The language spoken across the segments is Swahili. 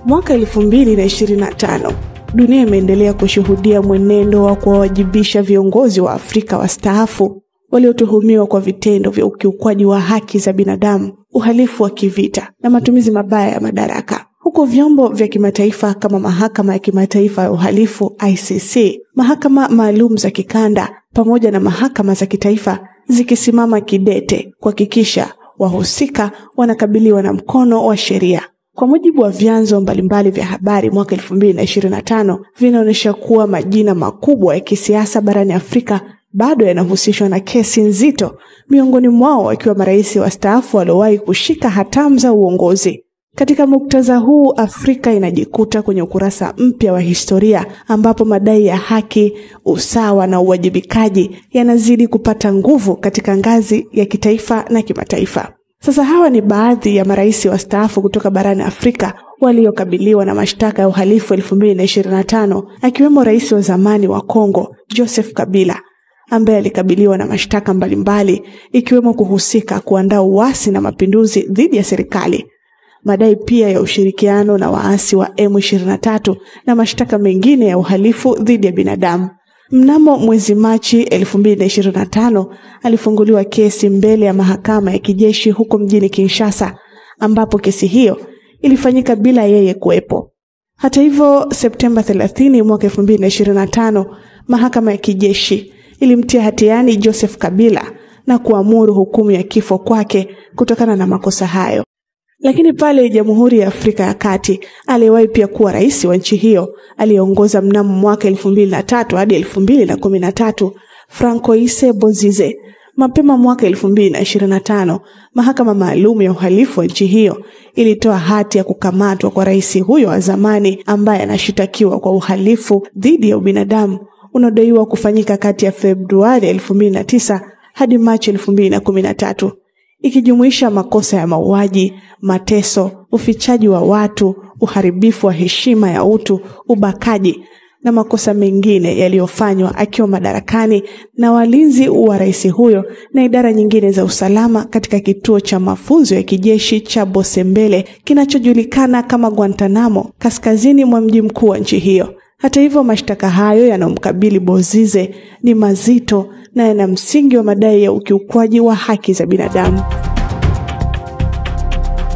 Mwaka 2025, dunia imeendelea kushuhudia mwenendo wa kuwajibisha viongozi wa Afrika wastaafu waliotuhumiwa kwa vitendo vya ukiukwaji wa haki za binadamu, uhalifu wa kivita na matumizi mabaya ya madaraka. Huku vyombo vya kimataifa kama Mahakama ya Kimataifa ya Uhalifu ICC, mahakama maalum za kikanda pamoja na mahakama za kitaifa zikisimama kidete kuhakikisha wahusika wanakabiliwa na mkono wa sheria. Kwa mujibu wa vyanzo mbalimbali vya habari, mwaka 2025 vinaonyesha kuwa majina makubwa ya kisiasa barani Afrika bado yanahusishwa na kesi nzito, miongoni mwao wakiwa marais wastaafu waliowahi kushika hatamu za uongozi. Katika muktadha huu, Afrika inajikuta kwenye ukurasa mpya wa historia ambapo madai ya haki, usawa na uwajibikaji yanazidi kupata nguvu katika ngazi ya kitaifa na kimataifa. Sasa hawa ni baadhi ya marais wastaafu kutoka barani Afrika waliokabiliwa na mashtaka ya uhalifu 2025, akiwemo rais wa zamani wa Kongo Joseph Kabila, ambaye alikabiliwa na mashtaka mbalimbali ikiwemo kuhusika kuandaa uasi na mapinduzi dhidi ya serikali, madai pia ya ushirikiano na waasi wa M23 na mashtaka mengine ya uhalifu dhidi ya binadamu. Mnamo mwezi Machi 2025 alifunguliwa kesi mbele ya mahakama ya kijeshi huko mjini Kinshasa, ambapo kesi hiyo ilifanyika bila yeye kuwepo. Hata hivyo, Septemba 30 mwaka 2025, mahakama ya kijeshi ilimtia hatiani Joseph Kabila na kuamuru hukumu ya kifo kwake kutokana na makosa hayo. Lakini pale Jamhuri ya Afrika ya Kati, aliyewahi pia kuwa rais wa nchi hiyo aliongoza mnamo mwaka 2003 hadi 2013, Francois Bozize, mapema mwaka 2025, mahakama maalum ya uhalifu wa nchi hiyo ilitoa hati ya kukamatwa kwa rais huyo wa zamani ambaye anashitakiwa kwa uhalifu dhidi ya ubinadamu unaodaiwa kufanyika kati ya Februari 2009 hadi Machi 2013. Ikijumuisha makosa ya mauaji, mateso, ufichaji wa watu, uharibifu wa heshima ya utu, ubakaji na makosa mengine yaliyofanywa akiwa madarakani na walinzi wa rais huyo na idara nyingine za usalama katika kituo cha mafunzo ya kijeshi cha Bosembele kinachojulikana kama Guantanamo, kaskazini mwa mji mkuu wa nchi hiyo. Hata hivyo, mashtaka hayo yanayomkabili Bozize ni mazito na yana msingi wa madai ya ukiukwaji wa haki za binadamu.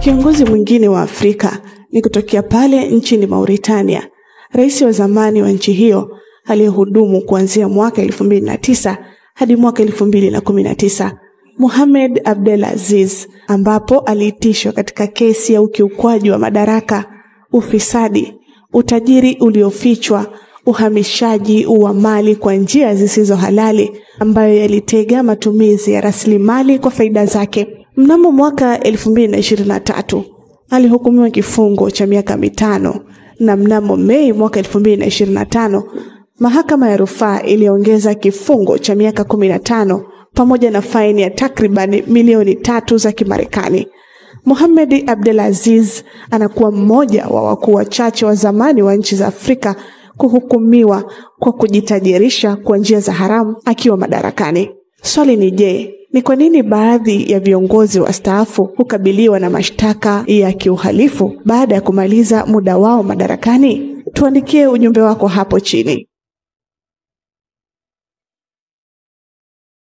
Kiongozi mwingine wa Afrika ni kutokea pale nchini Mauritania. Rais wa zamani wa nchi hiyo aliyehudumu kuanzia mwaka 2009 hadi mwaka 2019, Mohamed Abdelaziz, ambapo aliitishwa katika kesi ya ukiukwaji wa madaraka, ufisadi, utajiri uliofichwa, uhamishaji wa mali kwa njia zisizo halali ambayo yalitega matumizi ya rasilimali kwa faida zake. Mnamo mwaka 2023 alihukumiwa kifungo cha miaka 5 na mnamo Mei mwaka 2025 mahakama ya rufaa iliongeza kifungo cha miaka 15 pamoja na faini ya takriban milioni 3 za Kimarekani. Mohamed Abdelaziz anakuwa mmoja wa wakuu wachache wa zamani wa nchi za Afrika kuhukumiwa kwa kujitajirisha kwa njia za haramu akiwa madarakani. Swali ni je, ni kwa nini baadhi ya viongozi wastaafu hukabiliwa na mashtaka ya kiuhalifu baada ya kumaliza muda wao madarakani? Tuandikie ujumbe wako hapo chini.